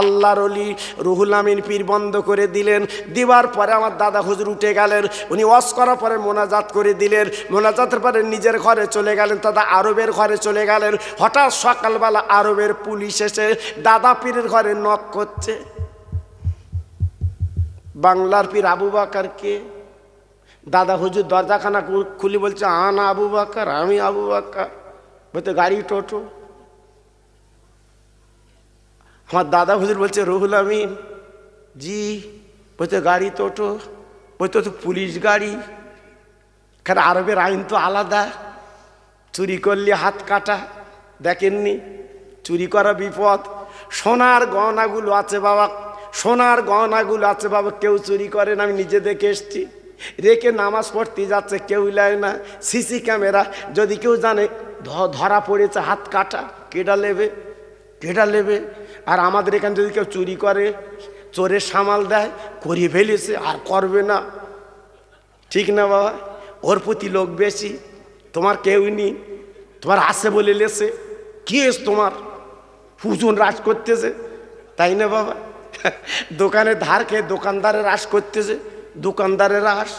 আল্লাহর ওলি রুহুল আমিন পীর বন্ধ করে দিলেন। দিবার পরে আমার দাদা হুজুর উঠে গেলেন। উনি ওয়াজ করার পরে মোনাজাত করে দিলেন। মোনাজাতের পরে নিজের ঘরে চলে গেলেন, দাদা আরবের ঘরে চলে গেলেন। হঠাৎ সকালবেলা আরবের পুলিশ এসে দাদা পীরের ঘরে নক করছে। বাংলার পীর আবু বকর কে? দাদা হুজুর দরজাখানা খুলি বলছে, আনা আবু বকর, আমি আবু বকর। বলতে গাড়ি টোটো। আমার দাদা হুজুর বলছে রুহুল আমিন। জি। বলতে গাড়ি টোটো। বলতে তো পুলিশ গাড়ি। কারণ আরবের আইন তো আলাদা, চুরি করলে হাত কাটা। দেখেননি? চুরি করা বিপদ। সোনার গহনাগুলো আছে বাবা, সোনার গহনাগুলো আছে বাবা, কেউ চুরি করে না, আমি নিজে দেখে এসছি। রেখে নামাজ পড়তে যাচ্ছে, কেউ নেয় না। সিসি ক্যামেরা, যদি কেউ জানে ধরা পড়েছে হাত কাটা, কেডা নেবে? কেডা নেবে? আর আমাদের এখানে যদি কেউ চুরি করে, চোরের সামাল দেয়, করিয়ে ফেলেছে আর করবে না। ঠিক না বাবা? ওর প্রতি লোক বেশি। তোমার কেউ নেই, তোমার আছে বলে লেছে। কি এস তোমার হুজুন রাজ করতেছে, তাই না বাবা? দোকানে ধার খেয়ে দোকানদারের রাস করতেছে। দোকানদারের রাস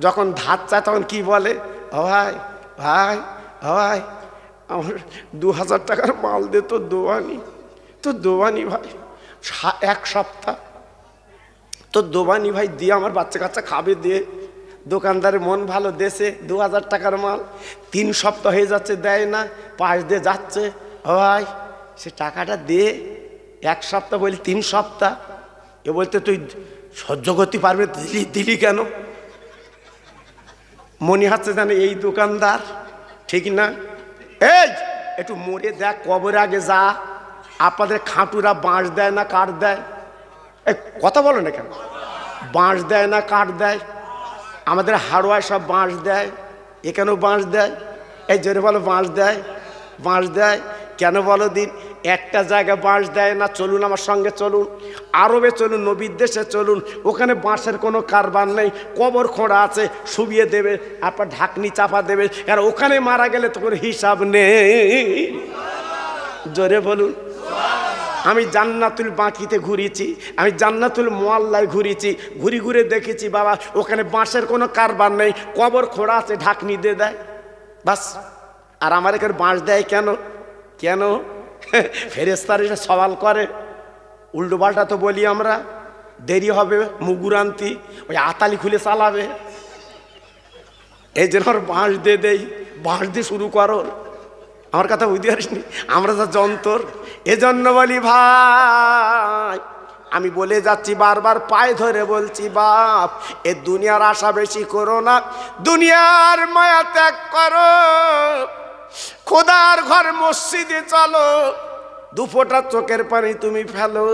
যখন ধার চায় তখন কি বলে? ও ভাই, ভাই, ও ভাই, আমার 2000 টাকার মাল দে তো দোয়ানি। তো দোয়ানি ভাই, 1 সপ্তাহ তো দোবানি ভাই দিয়ে আমার বাচ্চা কাচ্চা খাবে দিয়ে। দোকানদারের মন ভালো, দেশে 2000 টাকার মাল 3 সপ্তাহ হয়ে যাচ্ছে, দেয় না। পাশ দিয়ে যাচ্ছে, ভাই সে টাকাটা দে। 1 সপ্তাহ বলি 3 সপ্তাহ। এ বলতে তুই সহ্য করতে পারবে, দিলি কেন? মনে হচ্ছে জানে এই দোকানদার, ঠিক না? এই একটু মরে দেখ, কবর আগে যা। আপনাদের খাটুরা বাঁশ দেয় না কাঠ দেয়? কথা বলো না কেন? বাঁশ দেয় না কাঠ দেয়? আমাদের হাড়োয়ায় সব বাঁশ দেয়, এখানেও বাঁশ দেয়। এই জোরে বলো, বাঁশ দেয়। বাঁশ দেয় কেন বলো দিন? একটা জায়গায় বাঁশ দেয় না। চলুন আমার সঙ্গে, চলুন আরবে, চলুন নবীর দেশে চলুন। ওখানে বাঁশের কোনো কারবার নেই, কবর খোঁড়া আছে, শুবিয়ে দেবে, আপনার ঢাকনি চাপা দেবে। কারণ ওখানে মারা গেলে তো কোনো হিসাব নেই। জোরে বলুন। আমি জান্নাতুল বাকিতে ঘুরেছি, আমি জান্নাতুল মোয়াল্লায় ঘুরেছি, ঘুরে ঘুরে দেখেছি বাবা ওখানে বাঁশের কোনো কারবার নেই, কবর খোঁড়া আছে, ঢাকনি দিয়ে দেয়, বাস। আর আমার এখানে বাঁশ দেয় কেন? কেন? ফেরেশতারা এসে সওয়াল করে। উল্টো পাল্টা তো বলি আমরা, দেরি হবে মুগুরান্তি, ওই আতালি খুলে চালাবে, এই জন্য বাঁশ দিয়ে দেই। বাঁশ দিয়ে শুরু করো। আমার কথা বুঝতে পারিসনি? আমরা যা যন্তর। এজন্য বলি ভাই, আমি বলে যাচ্ছি বারবার, পায়ে ধরে বলছি, বাপ এ দুনিয়ার আশা বেশি করো না, দুনিয়ার মায়া ত্যাগ করো, খোদার ঘর মসজিদে চলো। 2 ফোঁটা চোখের পানি তুমি ফেলো,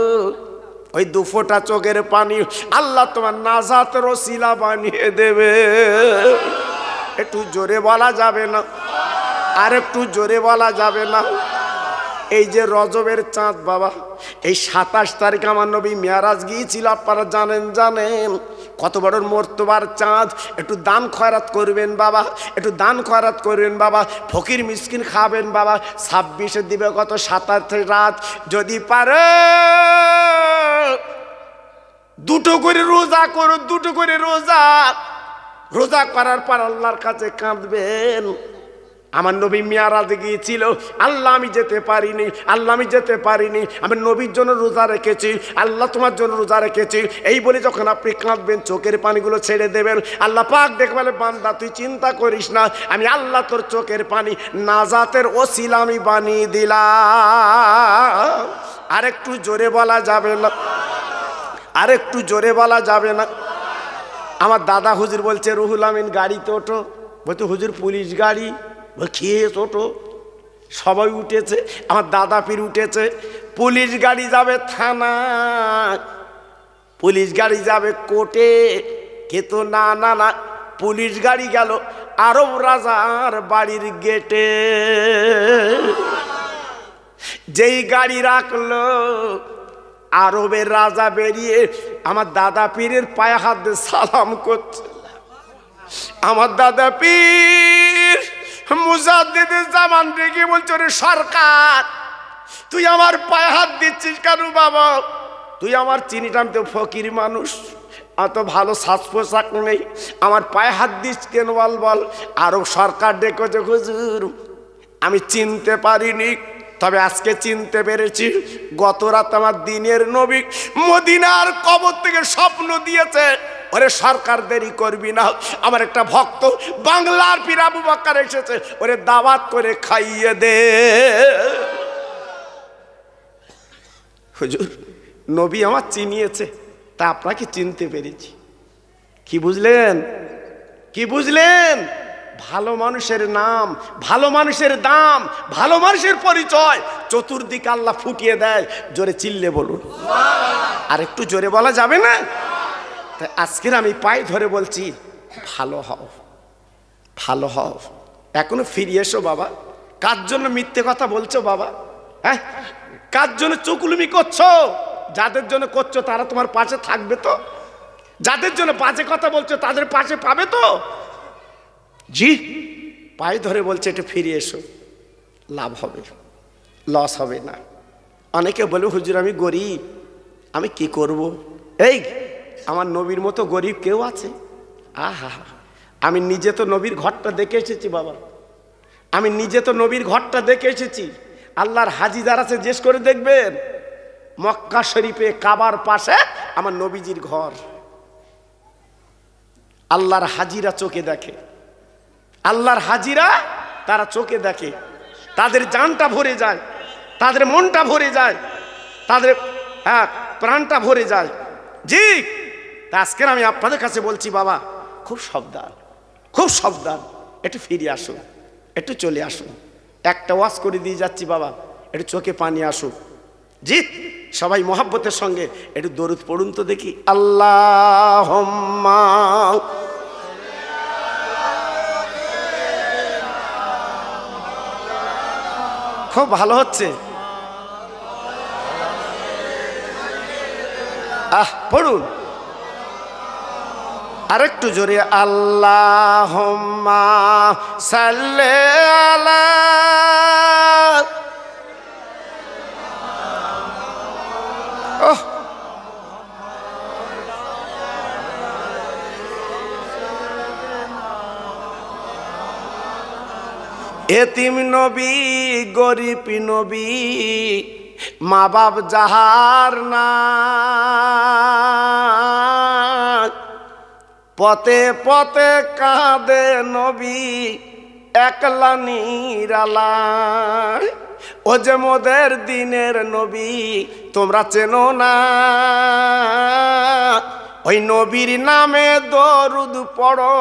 ওই 2 ফোঁটা চোখের পানি আল্লাহ তোমার নাজাতের ওসিলা বানিয়ে দেবে। একটু জোরে বলা যাবে না? আর একটু জোরে বলা যাবে না? এই যে রজবের চাঁদ বাবা, এই 27 তারিখ আমার নবী মেরাজ গিয়েছিল, আপনারা জানেন। জানেন কত বড় মর্তবার চাঁদ। একটু দান খয়রাত করবেন বাবা, একটু দান খয়রাত করবেন বাবা, ফকির মিসকিন খাবেন বাবা। 26-এ দিবে কত 27 রাত। যদি পারে 2টো করে রোজা করো, 2টো করে রোজা। রোজা করার পর আল্লাহর কাছে কাঁদবেন। আমার নবী মেরাজে গিয়েছিল, আল্লাহ আমি যেতে পারিনি, আল্লাহ আমি যেতে পারিনি, আমি নবীর জন্য রোজা রেখেছি, আল্লাহ তোমার জন্য রোজা রেখেছি। এই বলে যখন আপনি কাঁদবেন, চোখের পানিগুলো ছেড়ে দেবেন, আল্লাহ পাক দেখবে, বান্দা তুই চিন্তা করিস না, আমি আল্লাহ তোর চোখের পানি নাজাতের ওসিলা আমি বানিয়ে দিলাম। আর একটু জোরে বলা যাবে না? আর একটু জোরে বলা যাবে না? আমার দাদা হুজুর বলছে, রুহুল আমিন গাড়িতে ওঠো। বলতো হুজুর পুলিশ গাড়ি? খেয়ে ওঠো। সবাই উঠেছে, আমার দাদা পীর উঠেছে। পুলিশ গাড়ি যাবে থানা, পুলিশ গাড়ি যাবে কোর্টে। কিন্তু না না না, পুলিশ গাড়ি গেল আরব রাজার বাড়ির গেটে। যেই গাড়ি রাখলো, আরবের রাজা বেরিয়ে আমার দাদা পীরের পায়ে হাত দিয়ে সালাম করছে। আমার দাদা পীর মুজাদ্দিদে জামান ডেকে বলছে, রে সরকার তুই আমার পায়ে হাত দিচ্ছিস কেন বাবা? তুই আমার চিনিটা, আমি তো ফকির মানুষ, অত ভালো সাজ পোশাক নেই, আমার পায়ে হাত দিস কেন বল বল। আরো সরকার ডেকেছে হুজুর, আমি চিনতে পারিনি, তবে আজকে চিনতে পেরেছি। গত রাত আমার দিনের নবী মদিনার কবর থেকে স্বপ্ন দিয়েছে, ওরে সরকার দেরি করবি না, আমার একটা ভক্ত বাংলার পীর আবু বকর এসেছে, ওরে দাওয়াত করে খাইয়ে দে। হুজুর নবী আমার চিনিয়েছে, তা আপনাকে চিনতে পেরেছি। কি বুঝলেন? কি বুঝলেন? ভালো মানুষের নাম, ভালো মানুষের দাম, ভালো মানুষের পরিচয় চতুর্দিকে আল্লাহ ফুটিয়ে দেয়। জোরে চিল্লে বলুন। আর একটু জোরে বলা যাবে না? তাই আজকের আমি পায়ে ধরে বলছি, ভালো হও, ভালো হও। এখনো ফিরে এসো বাবা। কার জন্য মিথ্যে কথা বলছো বাবা? হ্যাঁ, কার জন্য চুকুলুমি করছো? যাদের জন্য করছো তারা তোমার পাশে থাকবে তো? যাদের জন্য বাজে কথা বলছো তাদের পাশে পাবে তো? জি, পায়ে ধরে বলছে এটা ফিরে এসো, লাভ হবে, লস হবে না। অনেকে বলে হুজুর আমি গরিব, আমি কি করব? এই আমার নবীর মতো গরিব কেউ আছে? আহা, আমি নিজে তো নবীর ঘরটা দেখে এসেছি বাবা, আমি নিজে তো নবীর ঘরটা দেখে এসেছি। আল্লাহর হাজি যারা আছে জিজ্ঞেস করে দেখবেন, মক্কা শরীফে কাবার পাশে আমার নবীজির ঘর। আল্লাহর হাজিরা চোখে দেখে, আল্লাহর হাজিরা তারা চোখে দেখে, তাদের জানটা ভরে যায়, তাদের মনটা ভরে যায়, তাদের প্রাণটা ভরে যায়। জি, তা আজকের আমি আপনাদের কাছে বলছি বাবা, খুব সাবধান, খুব সাবধান, একটু ফিরে আসুন, একটু চলে আসুন। একটা ওয়াজ করে দিয়ে যাচ্ছি বাবা, একটু চোখে পানি আসুক। জি, সবাই মহাব্বতের সঙ্গে একটু দরুদ পড়ুন তো দেখি। আল্লাহুম্মা খুব ভালো হচ্ছে। পড়ুন আরেকটু জোরে। আল্লাহুম্মা সাল্লি আলা এতিম নবী, গরিব নবী, মা বাপ যাহার না, পথে পথে কাঁদে নবী একলা নিরালায়। ও যে মোদের দিনের নবী তোমরা চেনো না, ওই নবীর নামে দরুদ পড়ো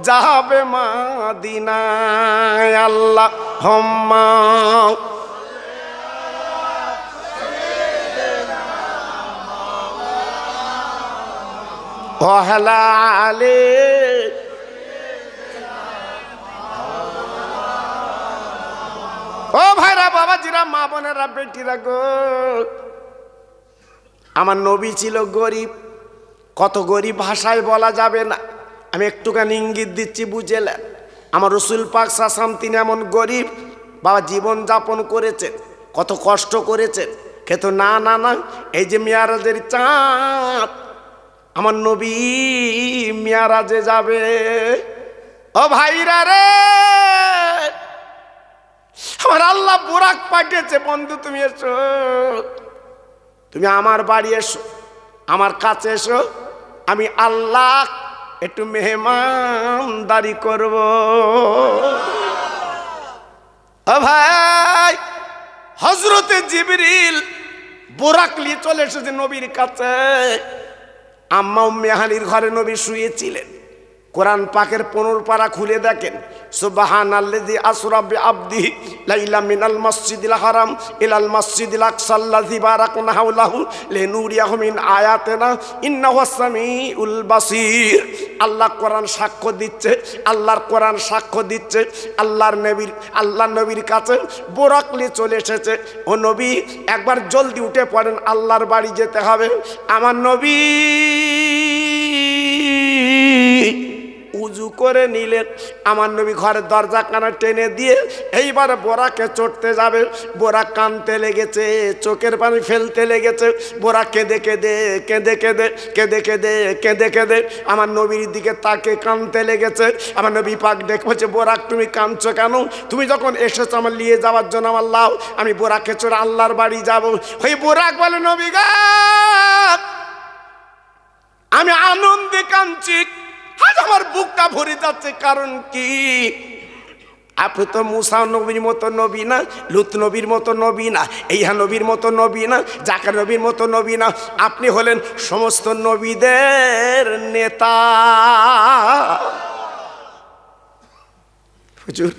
যাবে মদিনায়। আল্লাহুম্মা ওয়ালা আলী ও ভাইরা, বাবাজিরা, মা বোনেরা, বেটিরা গো, আমার নবী ছিল গরিব। কত গরিব ভাষায় বলা যাবে না, আমি একটুখানি ইঙ্গিত দিচ্ছি, বুঝেলেন? আমার রসুল পাক সাসাম তিনি এমন গরিব বাবা, জীবন যাপন করেছেন, কত কষ্ট করেছেন, কিন্তু না না না, এই যে মেয়ারাজের চাঁদ, আমার নবী মেয়ারাজে যাবে। ও ভাইরা রে, আমার আল্লাহ বুরাক পাঠিয়েছে, বন্ধু তুমি এসো, তুমি আমার বাড়ি এসো, আমার কাছে এসো, আমি আল্লাহ একটু মেহমানদারি করব। ও ভাই, হযরতে জিবরিল বুরাক নিয়ে চলে এসেছে নবীর কাছে। আম্মা উম্মে হানির ঘরে নবী শুয়েছিলেন। কোরআন পাকের 15 পারা খুলে দেখেন, সুবহানাল্লাযী আসরা বিআবদিহি লাইলা মিনাল মাসজিদিল হারাম ইলাল মাসজিদিল আকসাল্লাযী বারাকনা হাওলাহু লিনুরিয়াহু মিন আয়াতিনা ইন্নাহু সামিউল বাসীর। আল্লাহ কোরআন সাক্ষ্য দিচ্ছে, আল্লাহর কোরআন সাক্ষ্য দিচ্ছে, আল্লাহর নবীর কাছে বুরাক নিয়ে চলে এসেছে। ও নবী, একবার জলদি উঠে পড়েন, আল্লাহর বাড়ি যেতে হবে। আমার নবী উযু করে নিলেন। আমার নবী ঘরের দরজা কানা টেনে দিয়ে এইবার বোরাকে চড়তে যাবে। বোরা কাঁদতে লেগেছে, চোখের পানি ফেলতে লেগেছে। বোরা কেঁদে কেঁদে কেঁদে কেঁদে কেঁদে কেঁদে কেঁদে কেঁদে আমার নবীর দিকে তাকে কাঁদতে লেগেছে। আমার নবী পাক ডেকে বলছে, বোরাক তুমি কাঁদছো কেন? তুমি যখন এসেছো আমার নিয়ে যাওয়ার জন্য, আমার লাও, আমি বোরাকে চড়ে আল্লাহর বাড়ি যাব। ওই বোরাক বলে, নবী গো, আমি আনন্দে কাঁদছি, আজ আমার বুকটা ভরে যাচ্ছে। কারণ কি? আপনি তো মুসা নবীর মতো নবী না, লুত নবীর মতো নবী না, ইহা নবীর মতো নবী না, জাকার নবীর মতো নবী না। আপনি হলেন সমস্ত নবীদের নেতা। হুজুর,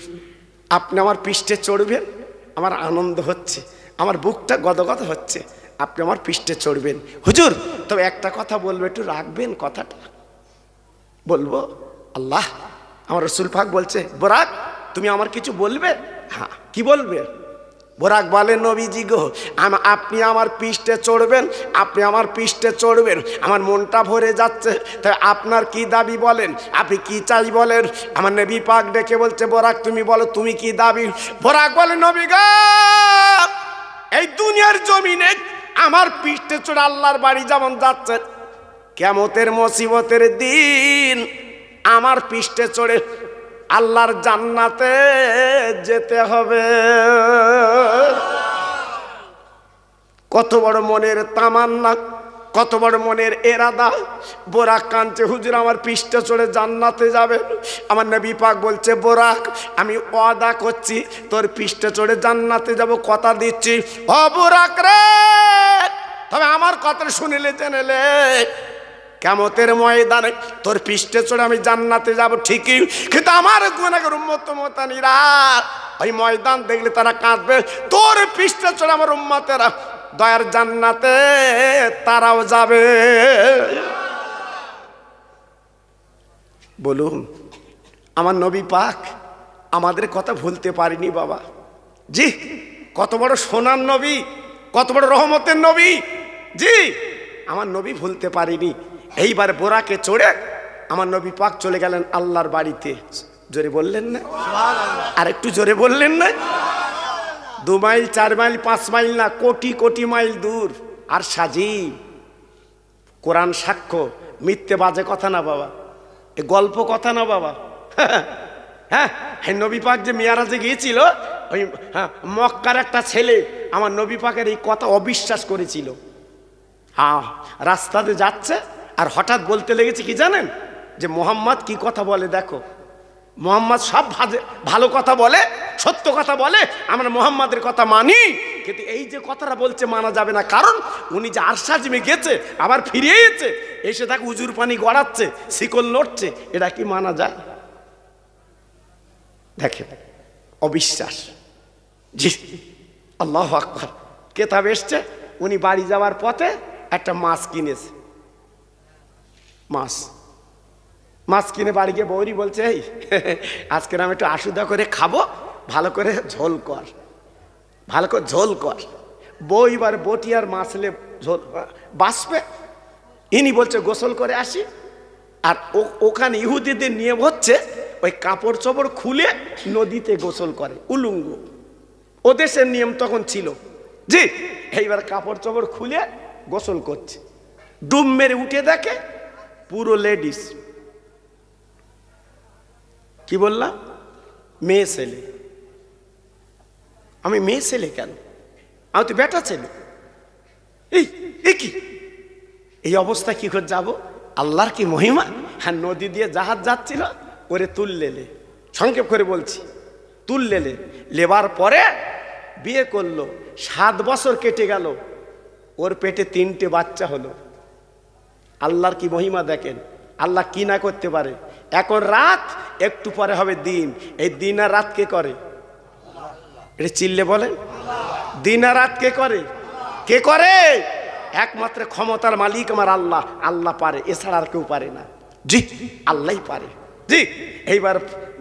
আপনি আমার পৃষ্ঠে চড়বেন, আমার আনন্দ হচ্ছে, আমার বুকটা গদগদ হচ্ছে, আপনি আমার পৃষ্ঠে চড়বেন। হুজুর, তবে একটা কথা বলবো, একটু রাখবেন কথাটা? বলবো। আল্লাহ, আমার রসুল পাক বলছে, বোরাক তুমি আমার কিছু বলবে? হ্যাঁ, কি বলবে? বোরাক বলে, নবীজি গো, আপনি আমার পৃষ্ঠে চড়বেন, আপনি আমার পৃষ্ঠে চড়বেন, আমার মনটা ভরে যাচ্ছে। তাই আপনার কি দাবি বলেন, আপনি কি চাই বলেন? আমার নবী পাক ডেকে বলছে, বোরাক তুমি বলো, তুমি কি দাবি? বোরাক বলে, নবী গো, এই দুনিয়ার জমিনে আমার পৃষ্ঠে চড়ে আল্লাহর বাড়ি যেমন যাচ্ছে, কিয়ামতের মুসিবতের দিন আমার পৃষ্ঠে চড়ে আল্লাহর জান্নাতে যেতে হবে। কত বড় মনের তামান্না, কত বড় মনের এরাদা। বোরাক কাঁদছে, হুজুর আমার পৃষ্ঠে চড়ে জান্নাতে যাবে। আমার নবী পাক বলছে, বোরাক আমি ওয়াদা করছি তোর পৃষ্ঠে চড়ে জান্নাতে যাব, কথা দিচ্ছি। ও বোরাক রে, তবে আমার কথা শুনিলে জেনেলে, কিয়ামতের ময়দানে তোর পৃষ্ঠে চড়ে আমি জান্নাতে যাব ঠিকই, কিন্তু আমার গুনাহগার উম্মত উম্মতানিরা ওই ময়দান দেখলে তারা কাঁদবে। তোর পৃষ্ঠে চড়ে আমার উম্মতেরা দয়ার জান্নাতে তারাও যাবে। বলুন, আমার নবী পাক আমাদের কথা ভুলতে পারিনি বাবা। জি, কত বড় সোনার নবী, কত বড় রহমতের নবী। জি, আমার নবী ভুলতে পারিনি। এইবার বোরাকে চড়ে আমার নবী পাক চলে গেলেন আল্লাহর বাড়িতে। জোরে বললেন না? আর একটু জোরে বললেন না? 2 মাইল 4 মাইল 5 মাইল না, কোটি কোটি মাইল দূর। আর সাজিব, কোরআন সাক্ষ্য, মিথ্যে বাজে কথা না বাবা, এ গল্প কথা না বাবা। হ্যাঁ, নবী পাক যে মেয়ারাজে গিয়েছিল, ওই মক্কার একটা ছেলে আমার নবী পাকের এই কথা অবিশ্বাস করেছিল। হ্যাঁ, রাস্তাতে যাচ্ছে আর হঠাৎ বলতে লেগেছে কি জানেন, যে মোহাম্মদ কি কথা বলে দেখো, মোহাম্মদ সব ভালো কথা বলে, সত্য কথা বলে, আমরা মোহাম্মদের কথা মানি, কিন্তু এই যে কথাটা বলছে মানা যাবে না। কারণ উনি যে আরশাজিমে গেছে, আবার ফিরে এসেছে, এসে তাকে উজুর পানি গড়াচ্ছে, শিকল লড়ছে, এটা কি মানা যায়? দেখেন, অবিশ্বাস। জি, আল্লাহু আকবার। কেতাব এসছে, উনি বাড়ি যাওয়ার পথে একটা মাছ কিনেছে। মাছ কিনে বাড়ি গিয়ে বৌরি বলছে, এই আজকে আমি একটু আশুদা করে খাবো, ভালো করে ঝোল কর, ভালো করে ঝোল কর। বউ এবার বটি আর মাছলে ঝোল বাসবে। ইনি বলছে গোসল করে আসি। আর ওখানে ইহুদিদের নিয়ম হচ্ছে ওই কাপড় চোপড় খুলে নদীতে গোসল করে, উলুঙ্গ। ও দেশের নিয়ম তখন ছিল। জি, এইবার কাপড় চোপড় খুলে গোসল করছে, ডুব মেরে উঠে দেখে পুরো লেডিস। কি বললাম? মেয়ে ছেলে। আমি মেয়ে ছেলে কেন? আমি তো বেটা ছেলে। এই কি এই অবস্থা, কি করে যাবো? আল্লাহর কি মহিমা। হ্যাঁ, নদী দিয়ে জাহাজ যাচ্ছিল, ওরে তুললেলে, সংক্ষেপ করে বলছি, তুললেলে। লেবার পরে বিয়ে করলো, 7 বছর কেটে গেল, ওর পেটে 3টে বাচ্চা হলো। আল্লাহর কি মহিমা দেখেন, আল্লাহ কি না করতে পারে। এখন রাত, একটু পরে হবে দিন। এই দিন আর রাত কে করে? এটা চিল্লে বলেন, দিন আর রাত কে করে? কে করে? একমাত্র ক্ষমতার মালিক আমার আল্লাহ। আল্লাহ পারে, এছাড়া আর কেউ পারে না। জি, আল্লাহই পারে। জি, এইবার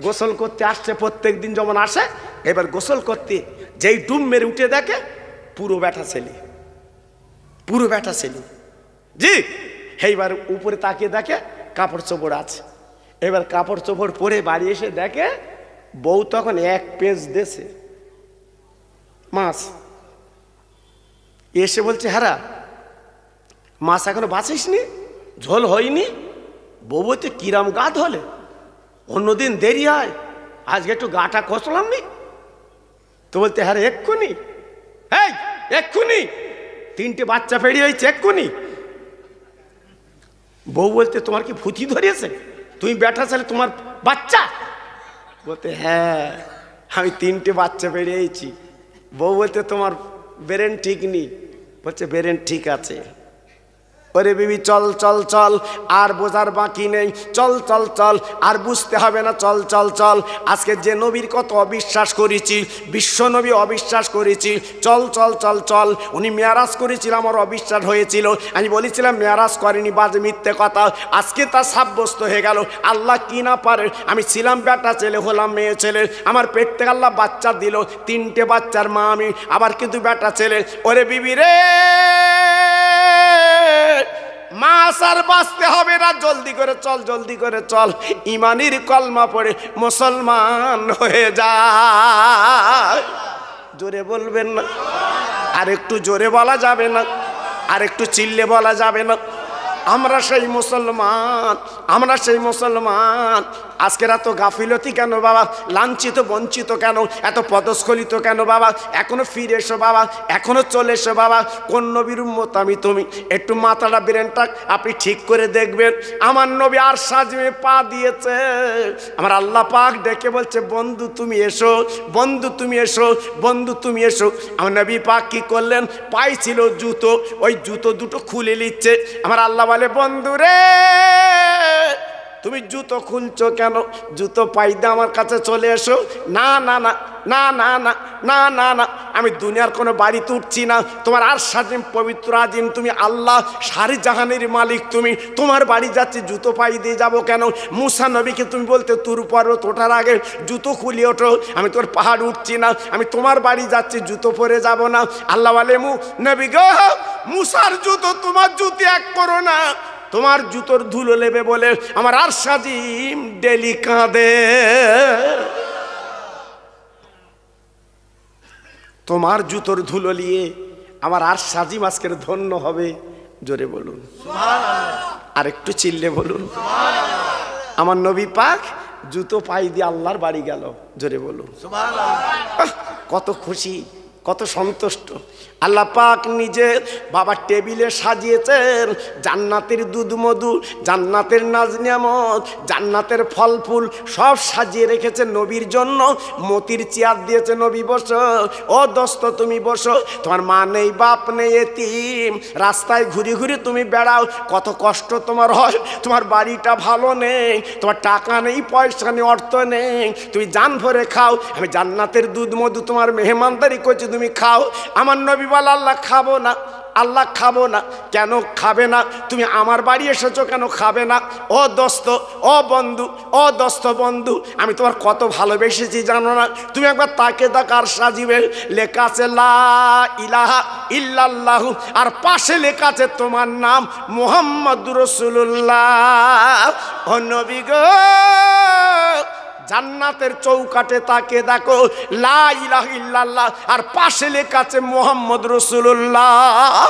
গোসল করতে আসছে, প্রত্যেক দিন যেমন আসে, এবার গোসল করতে যেই ডুব মেরে উঠে দেখে পুরো ব্যাটা ছেলে, পুরো ব্যাটা ছেলে। জি, এইবার উপরে তাকিয়ে দেখে কাপড় চোপড় আছে। এবার কাপড় চোপড় পরে বাড়ি এসে দেখে বউ তখন এক পেঁচ দেশে মাছ। এসে বলছে, হারা মাছ এখনো বাঁচিস নি, ঝোল হয়নি? বউ বলতে, কিরাম গা ধলে, অন্যদিন দেরি হয়, আজকে একটু গাটা কষলাম নি। তো বলতে, হ্যাঁ এক্ষুনি, এই এক্ষুনি, 3টে বাচ্চা পেরিয়ে হয়েছে এক্ষুনি। বউ বলতে, তোমার কি ভূতি ধরিয়েছে? তুমি বেটা ছেলে, তোমার বাচ্চা? বলতে, হ্যাঁ আমি 3টে বাচ্চা পেরিয়েছি। বউ বলতে, তোমার ব্রেন ঠিক নেই? বলছে, ব্রেন ঠিক আছে। ওরে বিবি চল চল চল, আর বোঝার বাকি নেই, চল চল চল, আর বুঝতে হবে না, চল চল চল। আজকে যে নবীর কত অবিশ্বাস করেছি, বিশ্ব নবী অবিশ্বাস করেছি, চল চল চল চল। উনি মেয়ারাজ করেছিল, আমার অবিশ্বাস হয়েছিল, আমি বলেছিলাম মেয়ারাজ করেনি, বাজে মিথ্যে কথা। আজকে তা সাব্যস্ত হয়ে গেল, আল্লাহ কি না পারে। আমি ছিলাম বেটা ছেলে, হলাম মেয়ে ছেলে, আমার পেট থেকে আল্লাহ বাচ্চা দিল, 3টে বাচ্চার মা আমি, আবার কিন্তু বেটা ছেলে। ওরে বিবি রে, মাছ আর বাঁচতে হবে না, জলদি করে চল, জলদি করে চল, ইমানের কলমা পড়ে মুসলমান হয়ে যায়। জোরে বলবেন না? আর একটু জোরে বলা যাবে না? আর একটু চিল্লে বলা যাবে না? আমরা সেই মুসলমান, আমরা সেই মুসলমান। আজকের এত গাফিলতি কেন বাবা? লাঞ্ছিত বঞ্চিত কেন? এত পদস্খলিত কেন বাবা? এখনো ফিরে এসো বাবা, এখনো চলে এসো বাবা। কোন নবীর উম্মত আমি তুমি? একটু মাথাটা ব্রেনটা আপনি ঠিক করে দেখবেন। আমার নবী আর সাজমে পা দিয়েছে, আমার আল্লাহ পাক ডেকে বলছে, বন্ধু তুমি এসো, বন্ধু তুমি এসো, বন্ধু তুমি এসো। আমার নবী পাক কি করলেন? পায়ে ছিল জুতো, ওই জুতো দুটো খুলে নিচ্ছে। আমার আল্লাহ বলে, বন্ধু রে তুমি জুতো খুলছো কেন? জুতো পাইদা আমার কাছে চলে এসো। না না না না না না না না না, আমি দুনিয়ার কোনো বাড়িতে উঠছি না, তোমার আর সাজিম পবিত্র আজিম, তুমি আল্লাহ সারি জাহানের মালিক, তুমি, তোমার বাড়ি যাচ্ছি, জুতো পাই দিয়ে যাবো কেন? মুসা নবীকে তুমি বলতে, তুর পর্বত ওঠার আগে জুতো খুলে ওঠো, আমি তোর পাহাড় উঠছি না, আমি তোমার বাড়ি যাচ্ছি, জুতো পরে যাব না। আল্লাহ বলে, নবী গো, মুসার জুতো তোমার জুতো এক করো না, তোমার জুতোর ধুলো নেবে বলে আমার আর সাজিম ডেলি কাঁদে। তোমার জুতোর ধুলো নিয়ে আমার আর সাজিম আজকের ধন্য হবে। জোরে বলুন আর একটু চিল্লে বলুন। আমার নবী পাক জুতো পাই দিয়ে আল্লাহর বাড়ি গেল। জোরে বলুন কত খুশি, কত সন্তুষ্ট। আল্লাহ পাক নিজে বাবা টেবিলে সাজিয়েছেন জান্নাতের দুধ মধু, জান্নাতের নাজ নিয়ামত, জান্নাতের ফল ফুল সব সাজিয়ে রেখেছে নবীর জন্য। মতির চেয়ার দিয়েছে, নবী বসো, ও দোস্ত তুমি বসো। তোমার মা নেই, বাপ নেই, এতিম, রাস্তায় ঘুরে ঘুরে তুমি বেড়াও, কত কষ্ট তোমার হয়, তোমার বাড়িটা ভালো নেই, তোমার টাকা নেই, পয়সা নেই, অর্থ নেই, তুমি জান ভরে খাও, আমি জান্নাতের দুধ মধু তোমার মেহমানদারি করছি, তুমি খাও। আমার নবী বলে, আল্লাহ খাবো না, আল্লাহ খাবো না। কেন খাবে না? তুমি আমার বাড়ি এসেছো, কেন খাবে না? ও দোস্ত, ও বন্ধু, ও দোস্ত বন্ধু, আমি তোমার কত ভালোবেসেছি জানো না? তুমি একবার তাকে তাকার সাজিবে, লেখা আছে লা ইলাহা ইল্লাল্লাহু, আর পাশে লেখা আছে তোমার নাম মুহাম্মাদুর রাসূলুল্লাহ। ও নবী গো, জান্নাতের চৌকাটে তাকে দেখো, লা ইলাহা ইল্লাল্লাহ, আর পাশে লেখা আছে মুহাম্মদ রাসূলুল্লাহ।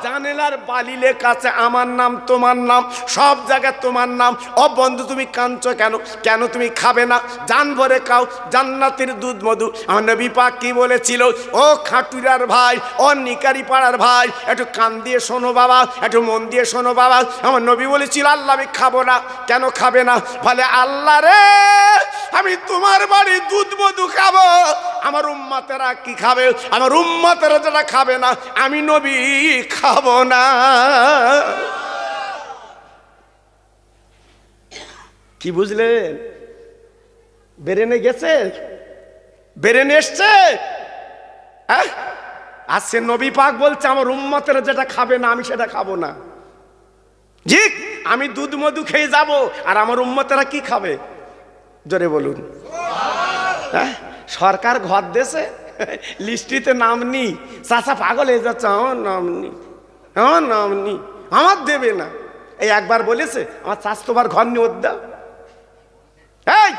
জানেলার বালি লেখা আছে আমার নাম, তোমার নাম, সব জায়গায় তোমার নাম। ও বন্ধু তুমি কাঁদছো কেন? কেন তুমি খাবে না? জান ভরে খাও জান্নাতের দুধ মধু। আমার নবী পাক কি বলেছিল? ও খাটুরার ভাই, ও নিকারি পাড়ার ভাই, একটু কান দিয়ে শোনো বাবা, একটু মন দিয়ে শোনো বাবা। আমার নবী বলেছিল, আল্লাহ আমি খাবো না। কেন খাবে না? বলে, আল্লাহ রে, আমি তোমার বাড়ি দুধ মধু খাবো, আমার উম্মতেরা কি খাবে? আমার উম্মতেরা যেটা খাবে না, আমি নবী খাবো না। কি বুঝলেন? বেরেনে গেছে, বেরেনে এসছে। আজকে নবী পাক বলছে, আমার উম্মতেরা যেটা খাবে না, আমি সেটা খাবো না। জি, আমি দুধ মধু খেয়ে যাব, আর আমার উম্মতেরা কি খাবে? জোরে বলুন। সরকার ঘর দেশে লিস্টিতে নাম নি, চাচা পাগল হয়ে যাচ্ছে, আমার নাম নি, আমার নাম নি, আমার দেবে না। এই একবার বলেছে, আমার চাষ তোমার ঘর নিয়ে ওর দাও, এই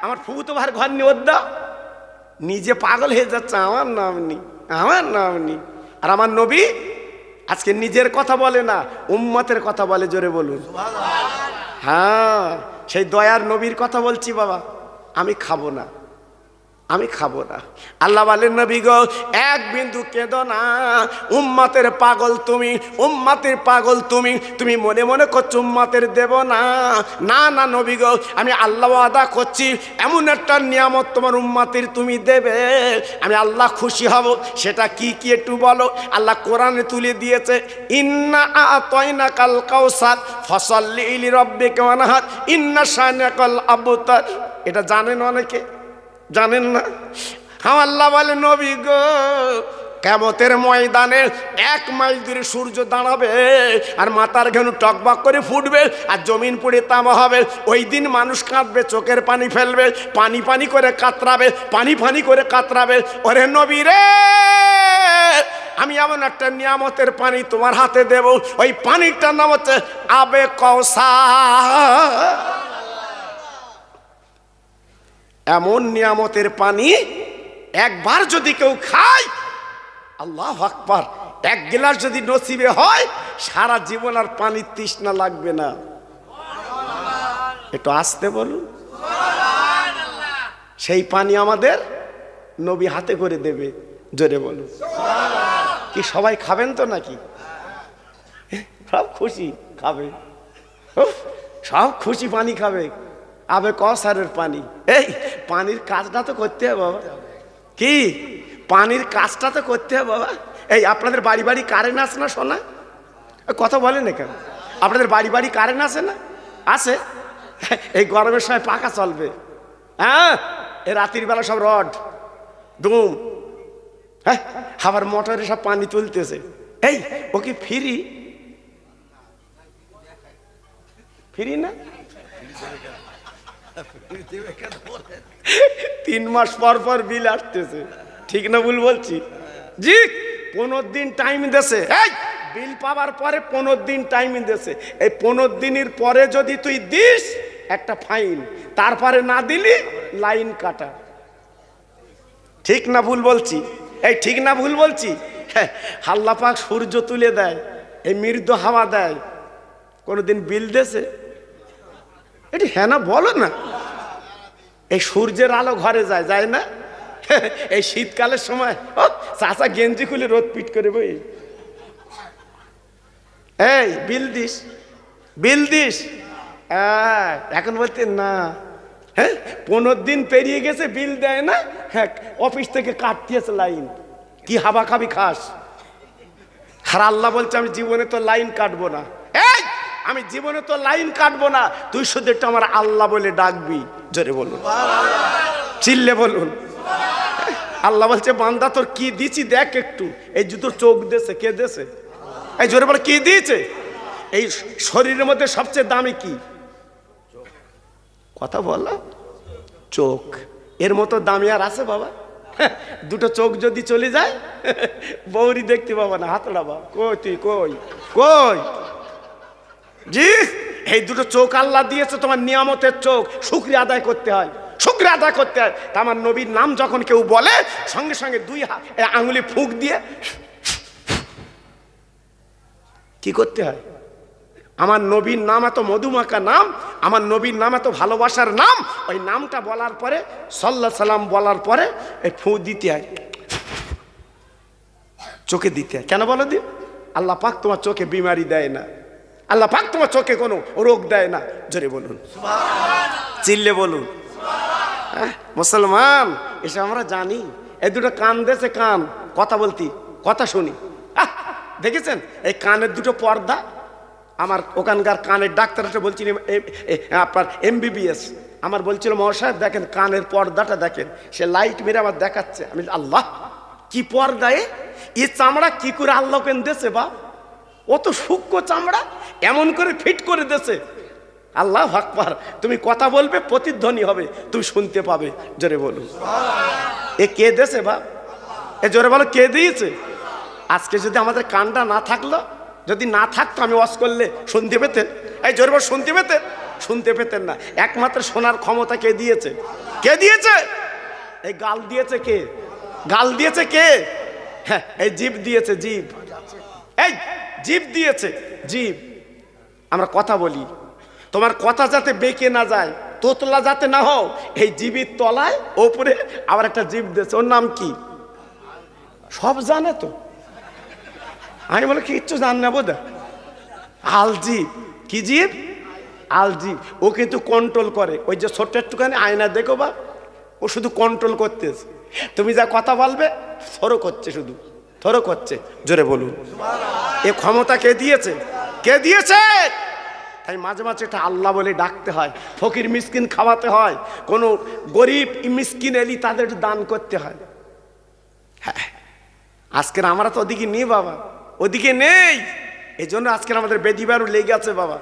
আমার ফুফুতো ভাইয়ের ঘর নিয়ে ওদ্দা নিজে পাগল হয়ে যাচ্ছে, আমার নাম নি, আমার নাম নি। আর আমার নবী আজকে নিজের কথা বলে না, উম্মতের কথা বলে, জোরে বলুন। হ্যাঁ, সেই দয়ার নবীর কথা বলছি বাবা। আমি খাবো না, আমি খাবো না। আল্লাহ বলেন নবী গো এক বিন্দু কেঁদো না, উম্মতের পাগল তুমি, উম্মতের পাগল তুমি, তুমি মনে মনে করছো উম্মতের দেব না। না না নবী গো, আমি আল্লাহ ওয়াদা করছি এমন একটা নিয়ামত তোমার উম্মতের তুমি দেবে, আমি আল্লাহ খুশি হব। সেটা কি কি একটু বলো। আল্লাহ কোরআনে তুলে দিয়েছে, ইন্না আতাইনাকাল কাউসার ফাসাল্লি লিরাব্বিকা ওয়ানহার ইন্না শানিয়াকাল আবতার। এটা জানেন অনেকে, জানেন না? হ্যাঁ, আল্লাহ বলে নবী গো কিয়ামতের ময়দানে 1 মাইল দূরে সূর্য দাঁড়াবে আর মাথার ঘেনু টকবক করে ফুটবে আর জমিন পুড়ে তামা হবে। ওই দিন মানুষ কাঁদবে, চোখের পানি ফেলবে, পানি পানি করে কাতরাবে, পানি পানি করে কাতরাবে। ওরে নবী রে, আমি এমন একটা নিয়ামতের পানি তোমার হাতে দেব, ওই পানিটার নাম হচ্ছে আবে কাউসার। এমন নিয়ামতের পানি একবার যদি কেউ খায়, আল্লাহু আকবার, 1 গ্লাস যদি নসিবে হয় সারা জীবন আর পানির তৃষ্ণা লাগবে না। একটু আসতে বলুন। সেই পানি আমাদের নবী হাতে করে দেবে, জোরে বলুন। কি সবাই খাবেন তো নাকি? সব খুশি খাবে, সব খুশি পানি খাবে, আবে কাউসারের পানি। এই পানির কাজটা তো করতে হবে বাবা। কি পানির কাজটা তো করতে হবে বাবা। এই আপনাদের বাড়ি বাড়ি কারেন্ট আসে না শোনা? কথা বলেন না কেন? আপনাদের বাড়ি বাড়ি কারেন্ট আসে না? আসে। এই গরমের সময় পাখা চলবে, হ্যাঁ, এই রাত্রির বেলা সব রড ধুম, হ্যাঁ, আবার মোটরে সব পানি তুলতেছে। এই ও কি ফ্রি? ফ্রি না? 3 মাস পর পর বিল আসতেছে, ঠিক না ভুল বলছি? জি, 15 দিন টাইম দিয়েছে। এই বিল পাওয়ার পরে 15 দিন টাইম দিয়েছে। এই 15 দিনের পরে যদি তুই দিস একটা ফাইন, তারপরে না দিলি লাইন কাটা। ঠিক না ভুল বলছি? এই ঠিক না ভুল বলছি? হ্যাঁ, আল্লাহ পাক সূর্য তুলে দেয়, এই মৃদু হাওয়া দেয়, কোনোদিন বিল দেছে? এটি হ্যাঁ না বলো না। এই সূর্যের আলো ঘরে যায়, যায় না? এই শীতকালের সময় চাচা গেঞ্জি খুলে রোদ পিট করে বই, এই বিল দিস, বিল দিস। এখন বলতে না, হ্যাঁ 15 দিন পেরিয়ে গেছে বিল দেয় না। হ্যাঁ, অফিস থেকে কাটতেছে লাইন, কি হাবা খাবি খাস। আর আল্লাহ বলছে আমি জীবনে তো লাইন কাটবো না। এই আমি জীবনে তো লাইন কাটবো না, তুই শুধু একটু আমার আল্লাহ বলে ডাকবি, জোরে বলুন, চিল্লে বলুন। আল্লাহ বলছে বান্দা তোর কি দিছি দেখ একটু। এই যে তোর চোখ দিয়েছে, কে দিয়েছে? এই জোরে বলে কি দিয়েছে? এই শরীরের মধ্যে সবচেয়ে দামি কি? কথা বলো, চোখ। এর মতো দামি আর আছে বাবা? দুটো চোখ যদি চলে যায় বৌরি দেখতে পাবা না, হাত উড়াবা, কই তুই কই কই? জি, এই দুটো চোখ আল্লাহ দিয়েছে তোমার নিয়ামতের চোখ, শুকরিয়া আদায় করতে হয়, শুকরিয়া আদায় করতে হয়। তা আমার নবীর নাম যখন কেউ বলে সঙ্গে সঙ্গে 2 আঙুলে ফুঁক দিয়ে কি করতে হয়? আমার নবীর নাম এত মধুমাখা নাম, আমার নবীর নাম এত ভালোবাসার নাম, ওই নামটা বলার পরে সাল্লাল্লাহু সাল্লাম বলার পরে এই ফুঁ দিতে হয়, চোখে দিতে হয়। কেন বলো দিন? আল্লাহ পাক তোমার চোখে বিমারি দেয় না, আল্লাহ পাক তোমার চোখে কোনো রোগ দেয় না, জোরে বলুন, চিল্লে বলুন। মুসলমান এসে আমরা জানি এই দুটো কান দেশে, কান কথা বলতি, কথা শুনি। দেখেছেন এই কানের দুটো পর্দা? আমার ওখানকার কানের ডাক্তারটা বলছিল, আপনার MBBS, আমার বলছিল মহাশয় দেখেন কানের পর্দাটা দেখেন। সে লাইট মেরে আমার দেখাচ্ছে। আমি আল্লাহ কি পর্দা, এ চামড়া কি করে আল্লাহ কেন দেশে বা? ও তো সূক্ষ্ম চামড়া, এমন করে ফিট করে দেশে। আল্লাহু আকবার। তুমি কথা বলবে প্রতিধ্বনি হবে, তুমি শুনতে পাবে, জোরে বলুন। এ কে দেশে বা? এ জোরে বলো, কে দিয়েছে? আজকে যদি আমাদের কানটা না থাকলো, যদি না থাকতো আমি ওয়াজ করলে শুনতে পেতেন? এই জোরে বল, শুনতে পেতেন? শুনতে পেতেন না। একমাত্র শোনার ক্ষমতা কে দিয়েছে? কে দিয়েছে? এই গাল দিয়েছে কে? গাল দিয়েছে কে? হ্যাঁ, এই জিভ দিয়েছে, জিভ। এই জিভ দিয়েছে, জিভ। আমরা কথা বলি, তোমার কথা যাতে বেঁকে না যায়, তোতলা যাতে না হও, এই জিভের তলায় ওপরে আবার একটা জিভ দিয়েছে। ওর নাম কি? সব জানে তো। আমি বলে কিচ্ছু জান না বোধ। আলজিভ। কি জীব? আলজিভ। ও কিন্তু কন্ট্রোল করে। ওই যে ছোট্ট একটুখানি আয়না দেখো বা, ও শুধু কন্ট্রোল করতেছে। তুমি যা কথা বলবে থরো করছে, শুধু থরো করছে। জোরে বলুন। এ ক্ষমতা কে দিয়েছে? কে দিয়েছে? তাই মাঝে মাঝে এটা আল্লাহ বলে ডাকতে হয়। ফকির মিসকিন খাওয়াতে হয়, কোনো গরিব মিসকিন এলি তাদের দান করতে হয়। হ্যাঁ, আজকের আমরা তো ওদিকে নেই বাবা, ওদিকে নেই। এই জন্য আজকের আমাদের বেদিবারও লেগে আছে বাবা,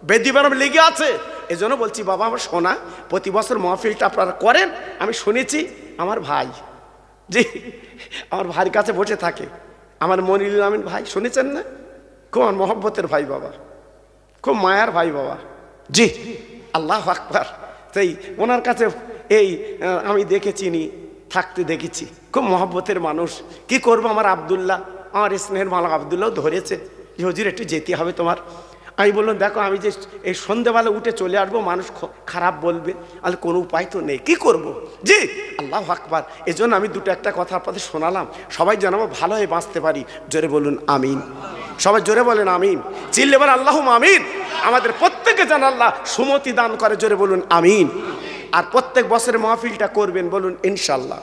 বেদিবারও লেগে আছে। এই জন্য বলছি বাবা, আমার শোনা, প্রতি বছর মহফিলটা আপনারা করেন। আমি শুনেছি আমার ভাই, জি, আমার ভাইয়ের কাছে বসে থাকে, আমার মনিরুল আমিন ভাই, শুনেছেন না? খুব আমার মহব্বতের ভাই বাবা, খুব মায়ার ভাই বাবা। জি, আল্লাহু আকবার। তাই ওনার কাছে এই আমি দেখেছিনি, থাকতে দেখেছি, খুব মহব্বতের মানুষ। কি করবো, আমার আব্দুল্লাহ, আমার স্নেহের মালা আব্দুল্লাহ ধরেছে যে হুজুর একটু যেতে হবে তোমার। আমি বললাম দেখো, আমি যে এই সন্ধ্যেবেলা উঠে চলে আসবো, মানুষ খারাপ বলবে, আর কোনো উপায় তো নেই, কি করব। জি, আল্লাহু আকবার। এই জন্য আমি দুটো একটা কথা আপনাদের শোনালাম, সবাই যেন ভালো হয়ে বাঁচতে পারি। জোরে বলুন আমিন। সবাই জোরে বলেন আমিন। চিল্লে বলেন আল্লাহুম্মা আমিন। আমাদের প্রত্যেকে যেন আল্লাহ সুমতি দান করে। জোরে বলুন আমিন। আর প্রত্যেক বছরের মাহফিলটা করবেন, বলুন ইনশাল্লাহ।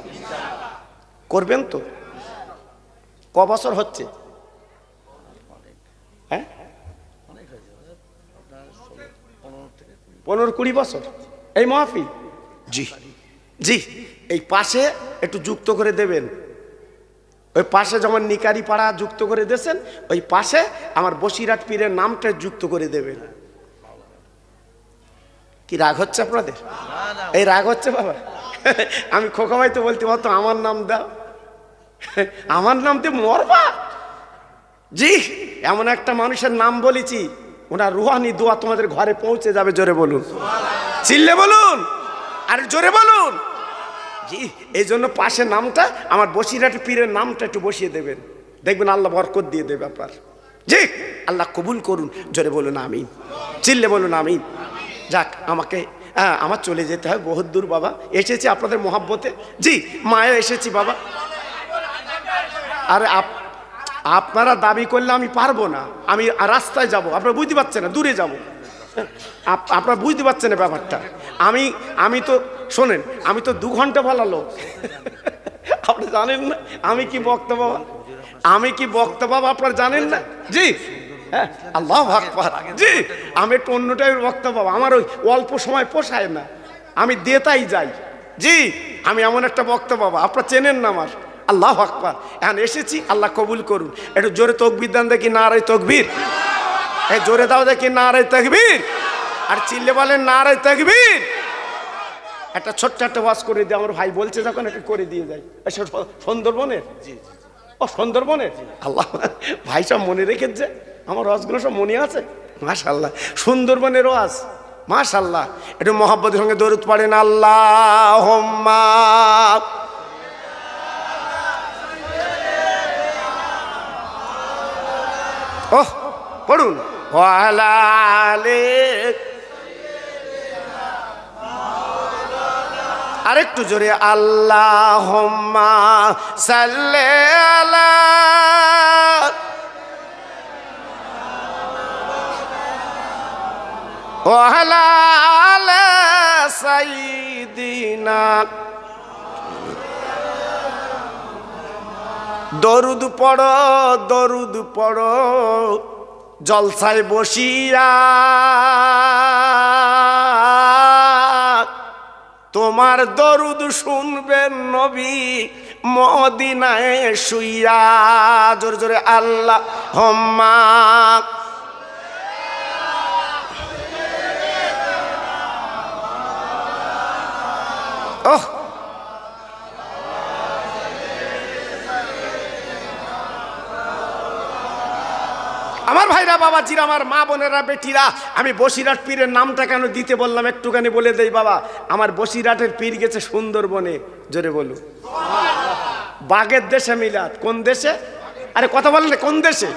করবেন তো? ক বছর হচ্ছে? হ্যাঁ, 15-20 বছর এই মাহফিল। জি জি, এই পাশে একটু যুক্ত করে দেবেন। ওই পাশে যেমন নিকারি পাড়া যুক্ত করে দিয়েছেন, ওই পাশে আমার বসিরহাট পীরের নামটা যুক্ত করে দেবেন। কি রাগ হচ্ছে আপনাদের? এই রাগ হচ্ছে বাবা? আমি খোকা ভাই তো বলতে পারতো আমার নাম দাও, আমার নাম দিয়ে মরবা। জি, এমন একটা মানুষের নাম বলেছি, ওনার রুহানি দোয়া তোমাদের ঘরে পৌঁছে যাবে। জোরে বলুন, চিল্লে বলুন, আর জোরে বলুন। জি, এই জন্য পাশে নামটা আমার বসিরহাট পীরের নামটা একটু বসিয়ে দেবেন, দেখবেন আল্লাহ বরকত দিয়ে দেবে আপনার। জি, আল্লাহ কবুল করুন। জোরে বলুন আমিন, চিল্লে বলুন আমিন। যাক, আমাকে আমার চলে যেতে হয় বহুত দূর বাবা। এসেছি আপনাদের মহাব্বতে। জি, মায়া এসেছি বাবা। আরে আপনারা দাবি করলে আমি পারবো না, আমি রাস্তায় যাব, আপনারা বুঝতে পারছেন না, দূরে যাব। আপনারা বুঝতে পারছেন না ব্যাপারটা। আমি তো শোনেন, আমি তো 2 ঘন্টা বলালো, আপনি জানেন না আমি কি বক্তা বাবা, আমি কি বক্তা বাবা আপনারা জানেন না। জি, হ্যাঁ, আল্লাহু আকবার। জি, আমি একটু অন্য টাইপের বক্তা বাবা, আমার ওই অল্প সময় পোষায় না, আমি দেতাই যাই। জি, আমি এমন একটা বক্তা বাবা, আপনারা চেনেন না আমার। আল্লাহু আকবার। এখন এসেছি, আল্লাহ কবুল করুন। একটু জোরে তাকবীর দেন দেখি, নারে তাকবীর। এই জোরে দাও দেখি, নারে তাকবীর। আর চিল্লে বলেন নারে তাকবীর। একটা ছোট্ট একটা ওয়াজ করে দিয়ে, আমার ভাই বলছে যখন একটু করে দিয়ে যাই। সুন্দরবনের, ও সুন্দরবনের, আল্লাহ ভাই সব মনে রেখেছে, আমার ওয়াজগুলো সব মনে আছে। মাশাআল্লাহ, সুন্দরবনের ওয়াজ, মাশাআল্লাহ। একটু মহব্বতের সঙ্গে দরুদ পড়েন, আল্লাহুম্মা। ওহ, পড়ুন। ওয়ালা আলাইক, আরেকটু জোরে, আল্লাহুম্মা সাল্লি আলা। ওয়ালা আলা সাইয়্যিদিনা। দরুদ পড়ো, দরুদ পড়ো, জলসায় বসিয়া তোমার দরুদ শুনবেন নবী মদিনায় শুইয়া। জোরে জোরে আল্লাহুম্মা। ওহ, আমার ভাইরা হ্যাঁ বাবাজিরা, আমার মা বোনেরা, বেটিরা, আমি বসিরহাট পীরের নামটা কেন দিতে বললাম একটুখানি বলে দেই বাবা। আমার বসিরহাটের পীর গেছে সুন্দরবনে, জোরে বলুন। বাগের দেশে মিলাদ। কোন দেশে? আরে কথা বললে কোন দেশে?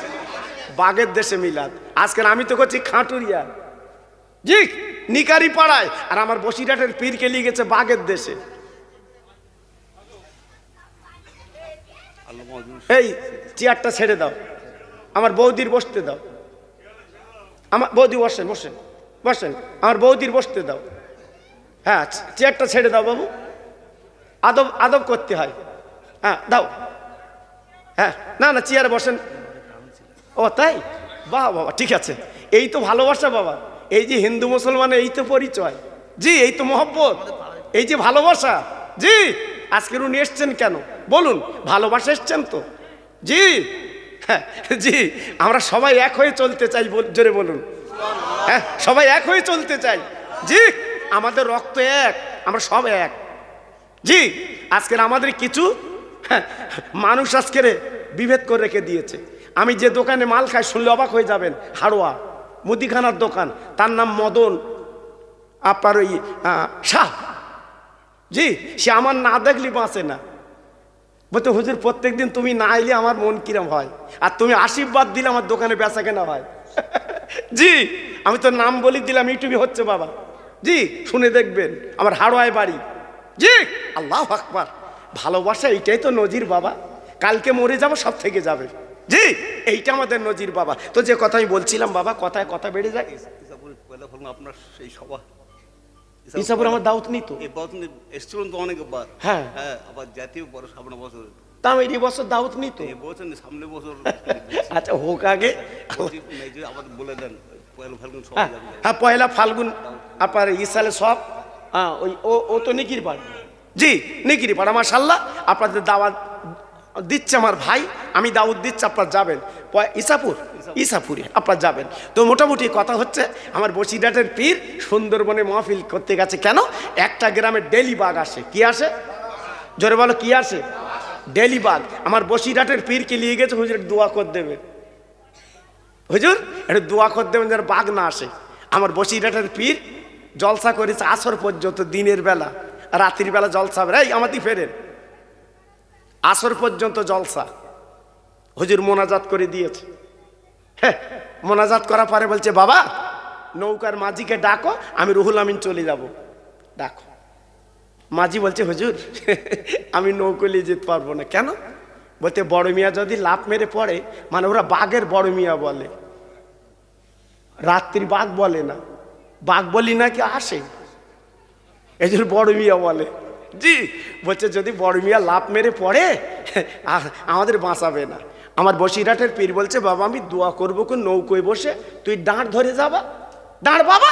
বাগের দেশে মিলাদ। আজকে আমি তো করছি খাটুরিয়া, জি, নিকারি পাড়ায়, আর আমার বসিরহাটের পীরকে নিয়ে গেছে বাগের দেশে। এই চেয়ারটা ছেড়ে দাও, আমার বৌদির বসতে দাও। আমার বৌদি বসেন, বসেন, বসেন, আমার বৌদির বসতে দাও। হ্যাঁ, চেয়ারটা ছেড়ে দাও বাবু, আদব আদব করতে হয়। হ্যাঁ দাও। হ্যাঁ, না না, চেয়ারে বসেন। ও তাই? বাহ বাবা, ঠিক আছে। এই তো ভালোবাসা বাবা, এই যে হিন্দু মুসলমানের এই তো পরিচয়, জি, এই তো মহব্বত, এই যে ভালোবাসা। জি, আজকের উনি এসছেন কেন বলুন? ভালোবাসা এসছেন তো, জি। হ্যাঁ জি, আমরা সবাই এক হয়ে চলতে চাই, জোরে বলুন। হ্যাঁ, সবাই এক হয়ে চলতে চাই, জি। আমাদের রক্ত এক, আমরা সব এক, জি। আজকের আমাদের কিছু মানুষ আজকের বিভেদ করে রেখে দিয়েছে। আমি যে দোকানে মাল খাই শুনলে অবাক হয়ে যাবেন, হাড়োয়া মুদিখানার দোকান, তার নাম মদন, আপনার ওই শাহ, জি। সে আমার না দেখলে বাঁচে না। বলতে হুজুর প্রত্যেক দিন তুমি না এলে আমার মন কিরম হয়, আর তুমি আশীর্বাদ দিলে আমার দোকানে বেচা কেনা হয়। জি, আমি তো নাম বলি দিলাম, ইউটিউবে হচ্ছে বাবা, জি, শুনে দেখবেন। আমার হাড়োয়ায় বাড়ি, জি। আল্লাহু আকবার। ভালোবাসা এইটাই তো নজির বাবা। কালকে মরে যাবো, সব থেকে যাবে, জি। এইটা আমাদের নজির বাবা। তো যে কথা আমি বলছিলাম বাবা, কথায় কথা বেড়ে যায়। আপনার সেই সভা ইসাপুর আমার দাওয়াত নিত, এসেছিলেন তো অনেকবার। হ্যাঁ হ্যাঁ, আবার জাতীয় পরে সামনে বছর, তা এই বছর দাওয়াত নিত, এই বছর সামনে বছর। আচ্ছা হোক আগে, আমাদের বলে দেন পয়লা ফাল্গুন সব। হ্যাঁ, পয়লা ফাল্গুন আপনার ইসালে সব। ওই ও তো নিকির পাড়, জি, নিকিরি পাড়া। মাশাআল্লাহ, আপনাদের দাওয়াত দিচ্ছে আমার ভাই, আমি দাওয়াত দিচ্ছি, আপনারা যাবেন ইসাপুরে, আপনারা যাবেন। তো মোটামুটি কথা হচ্ছে, আমার বসিরহাটের পীর সুন্দরবনে মাহফিল করতে গেছে। কেন? একটা গ্রামে ডেলি বাঘ আসে। কি আসে? জোরে বলো, কি আসে? ডেলি বাঘ। আমার বসিরহাটের পীরকে নিয়ে গেছে, হুজুর দোয়া করে দেবে, হুজুর একটু দোয়া করে দেবেন যেন বাঘ না আসে। আমার বসিরহাটের পীর জলসা করেছে আসর পর্যন্ত, দিনের বেলা, রাত্রির বেলা জলসা। এই আমাদের ফেরেন, আসর পর্যন্ত জলসা। হুজুর মোনাজাত করে দিয়েছে। হ্যাঁ, মোনাজাত করার পরে বলছে, বাবা নৌকার মাঝিকে ডাকো, আমি রুহুল আমিন চলে যাব। ডাকো। মাঝি বলছে, হুজুর আমি নৌকো নিয়ে যেতে পারবো না। কেন? বলতে বড় মিয়া যদি লাফ মেরে পড়ে, মানে ওরা বাঘের বড় মিয়া বলে, রাত্রি বাঘ বলে না, বাঘ বলি নাকি আসে, এই জন্য বড় মিয়া বলে, জি। বলছে যদি বড় মিয়া লাফ মেরে পড়ে আমাদের বাঁচাবে না। আমার বসিরহাটের পীর বলছে, বাবা আমি দোয়া করবো কোন নৌকোয় বসে, তুই দাঁড় ধরে যাবা। দাঁড় বাবা।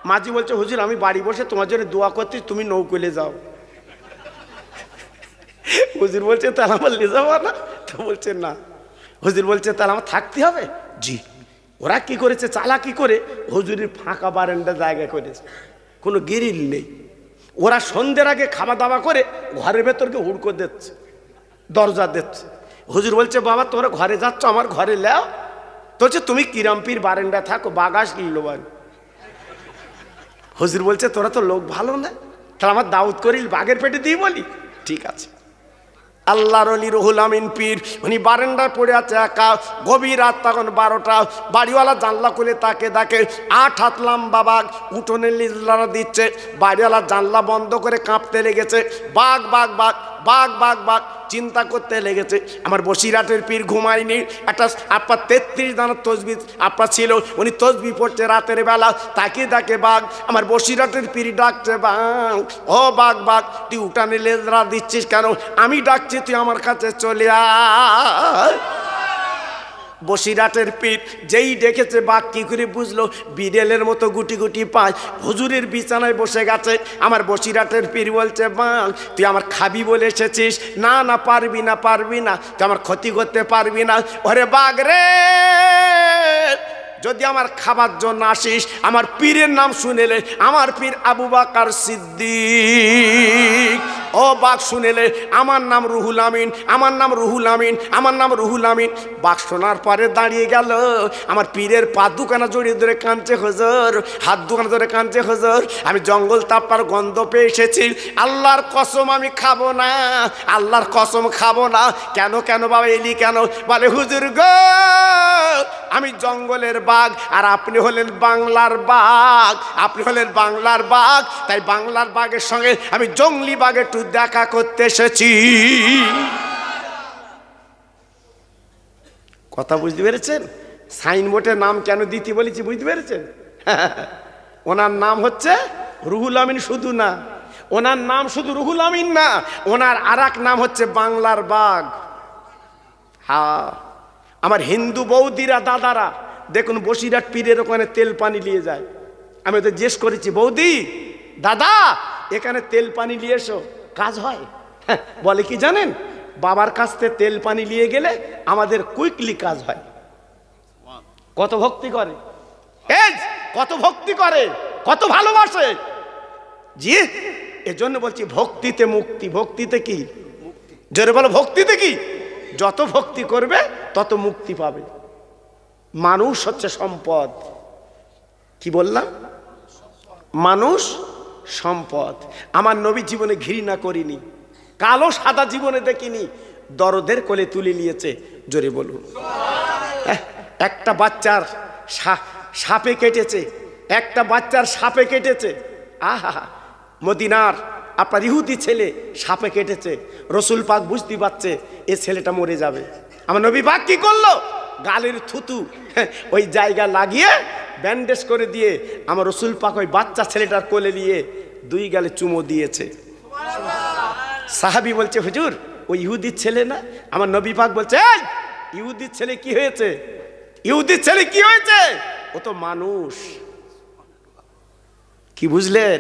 মাঝি বলছে, হুজুর আমি বাড়ি বসে তোমার জন্য দোয়া করছি, তুমি নৌকোলে যাও। হুজুর বলছে, তাহলে আমার নিয়ে যাবো না? তো বলছে না। হুজুর বলছে, তাহলে আমার থাকতে হবে, জি। ওরা কি করেছে, চালাকি করে হুজুরের ফাঁকা বারান্দা জায়গা করেছে, কোনো গিরিল নেই। ওরা সন্ধ্যের আগে খাওয়া দাওয়া করে ঘরের ভেতরকে হুড়কো দিচ্ছে, দরজা দিচ্ছে। হুজুর বলছে, বাবা তোমরা ঘরে যাচ্ছ, আমার ঘরে লেও। তো হচ্ছে তুমি কিরামপির বারান্দা থাকো, বাগাস লোবান। হুজুর বলছে, তোরা তো লোক ভালো না, তাহলে আমার দাউদ করিল বাঘের পেটে দিয়ে বলি। ঠিক আছে। আল্লাহর ওলি রুহুল আমিন পীর, উনি বারান্দায় পড়ে আছে একা। গভীর রাত, তখন 12টা। বাড়িওয়ালা জানলা খুলে তাকে দেখে 8 হাত লম্বা বাঘ উঠোনে লিজলারা দিচ্ছে। বাড়িওয়ালা জানলা বন্ধ করে কাঁপতে লেগেছে। বাঘ বাঘ বাঘ বাঘ বাঘ বাঘ চিন্তা করতে লেগেছে। আমার বসিরহাটের পীর ঘুমায়নি। একটা আপনার 33 দানার তসবিহ আপনার ছিল, উনি তসবিহ পড়ছে রাতের বেলা। তাকে দেখে বাঘ। আমার বসিরহাটের পীর ডাকছে, বাঘ ও বাঘ বাঘ তুই উঠানে লেজরা দিচ্ছিস কেন? আমি ডাকছি, তুই আমার কাছে চলে আয়। বসিরহাটের পীর যেই দেখেছে বাঘ, কি করে বুঝলো? বিড়েলের মতো গুটি গুটি পায় হুজুরের বিছানায় বসে গেছে। আমার বসিরহাটের পীর বলছে, বাঘ তুই আমার খাবি বলে এসেছিস? না না, পারবি না, পারবি না, তুই আমার ক্ষতি করতে পারবি না। ওরে বাঘ রে, যদি আমার খাবার জন্য আসিস, আমার পীরের নাম শুনেলে, আমার পীর আবু বকর সিদ্দিক ও বাঘ শুনেলে, আমার নাম রুহুল আমিন, আমার নাম রুহুল আমিন, আমার নাম রুহুল আমিন। বাঘ শোনার পরে দাঁড়িয়ে গেল। আমার পীরের পা দুখানা জড়িয়ে ধরে কাঁদছে হুজুর, হাত দুখানা ধরে কাঁদছে হুজুর, আমি জঙ্গল তাপ্পার গন্ধ পেয়ে এসেছি, আল্লাহর কসম আমি খাবো না, আল্লাহর কসম খাবো না। কেন কেন বাবা এলি কেন? বলে হুজুর গো, আমি জঙ্গলের বাঘ আর আপনি হলেন বাংলার বাঘ, আপনি হলেন বাংলার বাঘ, তাই বাংলার বাঘের সঙ্গে আমি জঙ্গলি বাঘ একটু দেখা করতে এসেছি। কথা বুঝতে পেরেছেন? সাইনবোর্ডের নাম কেন দিতে বলেছি বুঝতে পেরেছেন? ওনার নাম হচ্ছে রুহুল আমিন, শুধু না, ওনার নাম শুধু রুহুল আমিন না, ওনার আর এক নাম হচ্ছে বাংলার বাঘ। হ্যাঁ, আমার হিন্দু বৌদিরা দাদারা দেখুন বসিরহাট পীরের ওখানে তেল পানি নিয়ে যায়। আমি ওদের জিজ্ঞেস করেছি, বৌদি দাদা এখানে তেল পানি নিয়ে এসো, কাজ হয়? বলে কি জানেন, বাবার কাছ থেকে তেল পানি নিয়ে গেলে আমাদের কুইকলি কাজ হয়। কত ভক্তি করে, এই কত ভক্তি করে, কত ভালোবাসে। জি, এজন্য বলছি ভক্তিতে মুক্তি। ভক্তিতে কি? জোরে বলো, ভক্তিতে কি? যত ভক্তি করবে তত মুক্তি পাবে। মানুষ হচ্ছে সম্পদ। কি বললাম? মানুষ সম্পদ। আমার নবী জীবনে ঘৃণা করিনি, কালো সাদা জীবনে দেখিনি, দরদের কোলে তুলে নিয়েছে। জোরে বলুন। একটা বাচ্চার সাপে কেটেছে, একটা বাচ্চার সাপে কেটেছে। আহা, মদিনার আপনার ইহুদি ছেলে সাপে কেটেছে। রসুল পাক বুঝতে পারছে এ ছেলেটা মরে যাবে। আমার নবী পাক কি করলো? গালের থুতু ওই জায়গা লাগিয়ে ব্যান্ডেজ করে দিয়ে আমার রসুল পাক ওই বাচ্চা ছেলেটার কোলে নিয়ে দুই গালে চুমো দিয়েছে। সাহাবি বলছে, হুজুর ওই ইহুদির ছেলে না? আমার নবী পাক বলছে, এই ইহুদির ছেলে কি হয়েছে? ইহুদির ছেলে কি হয়েছে? ও তো মানুষ। কি বুঝলেন?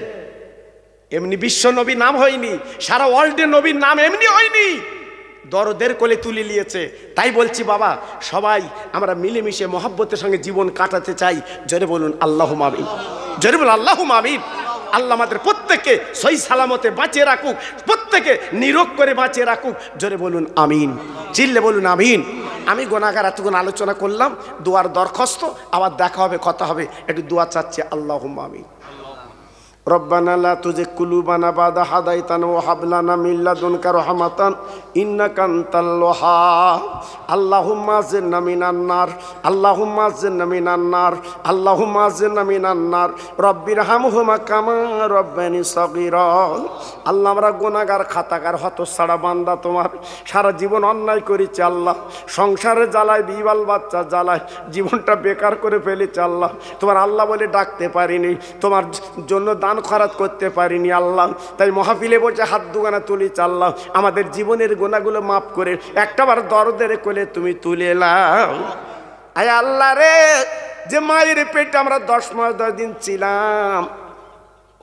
এমনি বিশ্ব নবী নাম হয়নি, সারা ওয়ার্ল্ডে নবীর নাম এমনি হয়নি, দরদের কোলে তুলে নিয়েছে। তাই বলছি বাবা, সবাই আমরা মিলেমিশে মহব্বতের সঙ্গে জীবন কাটাতে চাই। জোরে বলুন আল্লাহুম্মা আমিন, জোরে বলুন আল্লাহুম্মা আমিন। আল্লাহ আমাদের প্রত্যেককে সহি সালামতে বাঁচিয়ে রাখুক, প্রত্যেকে নিরোগ করে বাঁচিয়ে রাখুক। জোরে বলুন আমিন, চিল্লে বলুন আমিন। আমি গুনাহগার এতক্ষণ আলোচনা করলাম, দোয়ার দরখাস্ত, আবার দেখা হবে, কথা হবে, একটু দোয়া চাচ্ছি। আল্লাহুম্মা আমিন। রব্বানা লা তুজিগ কুলুবানা বাদা হাদাইতানা ওয়া হাব লানা মিন লাদুনকা রাহমাতান ইন্নাকা আনতাল ওয়াহ্হাব। আল্লাহুম্মা আযিরনা মিনান নার, আল্লাহুম্মা আযিরনা মিনান নার, আল্লাহুম্মা আযিরনা মিনান নার। রব্বিরহামহুমা কামা রব্বানি সগীরা। আল্লাহ আমরা গুনাহগার, খাতাকার, হতচ্ছাড়া বান্দা তোমার, সারা জীবন অন্যায় করেছি আল্লাহ, সংসারে জ্বালায়, বিবাল বাচ্চা জ্বালায়, জীবনটা বেকার করে ফেলেছি আল্লাহ। তোমার আল্লাহ বলে ডাকতে পারিনি, তোমার জন্য দান খরাত করতে পারিনি আল্লাহ। তাই মাহফিলে বসে হাত দুখানা তুলি আল্লাহ, আমাদের জীবনের গুনাহগুলো মাফ করে একটাবার দরদের কোলে তুমি তুলে নাও। আয় আল্লাহ রে, যে মায়ের পেটে আমরা 10 মাস 10 দিন ছিলাম,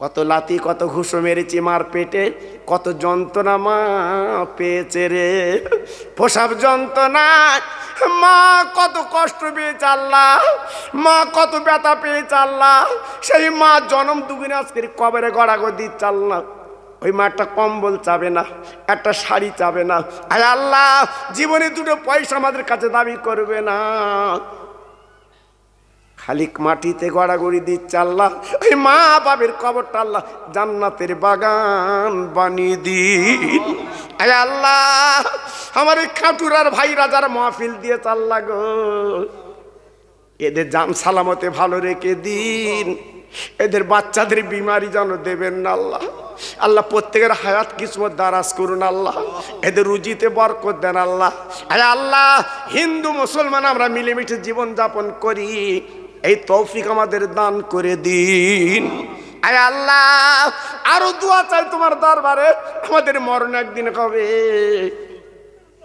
কত লাথি কত ঘুষো মেরেছি মার পেটে, কত যন্ত্রণা মা পেয়েছে রে, প্রসব যন্ত্রণা। মা কত কষ্ট পেয়েছে আল্লাহ, মা কত ব্যথা পেয়েছে আল্লাহ। সেই মা জনম দুগুনে আজকের কবরে গড়াগড়ি দিচ্ছে আল্লাহ। ওই মা একটা কম্বল চাবে না, একটা শাড়ি চাবে না। আয় আল্লাহ, জীবনে দুটো পয়সা আমাদের কাছে দাবি করবে না, খালি মাটিতে গড়াগড়ি দিচ্ছে আল্লাহ। ওই মা বাবের কবরটা আল্লাহ জান্নাতের বাগান বানিয়ে দিন। আয় আল্লাহ, আমার এই খাটুরার ভাই রাজার মাহফিল দিয়ে আল্লাহ গো, এদের জান সালামতে ভালো রেখে দিন, এদের বাচ্চাদের বিমারি যেন দেবেন না আল্লাহ। আল্লাহ প্রত্যেকের হায়াত কিসমত দারাজ করুন আল্লাহ, এদের রুজিতে বরকত দেন আল্লাহ। আরে আল্লাহ, হিন্দু মুসলমান আমরা মিলেমিশে জীবন যাপন করি, এই তৌফিক আমাদের দান করে দিন। আয় আল্লাহ, আরো দোয়া চাই তোমার দরবারে, আমাদের মরণ একদিন হবে,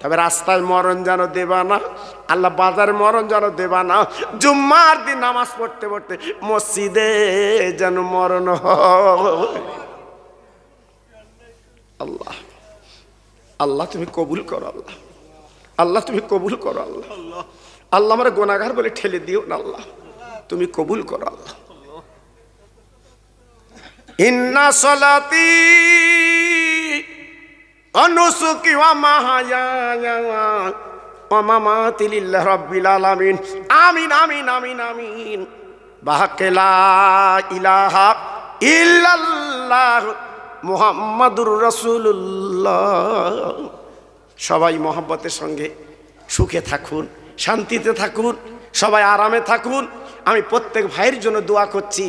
তবে রাস্তায় মরণ যেন দেবা না আল্লাহ, বাজারে মরণ যেন দেবা না, জুম্মার দিন নামাজ পড়তে পড়তে মসজিদে যেন মরণ হয়। আল্লাহ আল্লাহ তুমি কবুল করো আল্লাহ, আল্লাহ তুমি কবুল করো আল্লাহ। আল্লাহ আমরা গুনাহগার বলে ঠেলে দিও না আল্লাহ, তুমি কবুল করো আল্লাহ। ইন্না সলাতি অনুসুকি ওয়া মাহায়ায়া ওয়া মামাতি লিল্লাহি রাব্বিল আলামিন। আমিন আমিন আমিন আমিন। বাহাক্কে লা ইলাহা ইল্লাল্লাহ মুহাম্মাদুর রাসূলুল্লাহ। সবাই মহব্বতের সঙ্গে সুখে থাকুন, শান্তিতে থাকুন, সবাই আরামে থাকুন। আমি প্রত্যেক ভাইয়ের জন্য দোয়া করছি।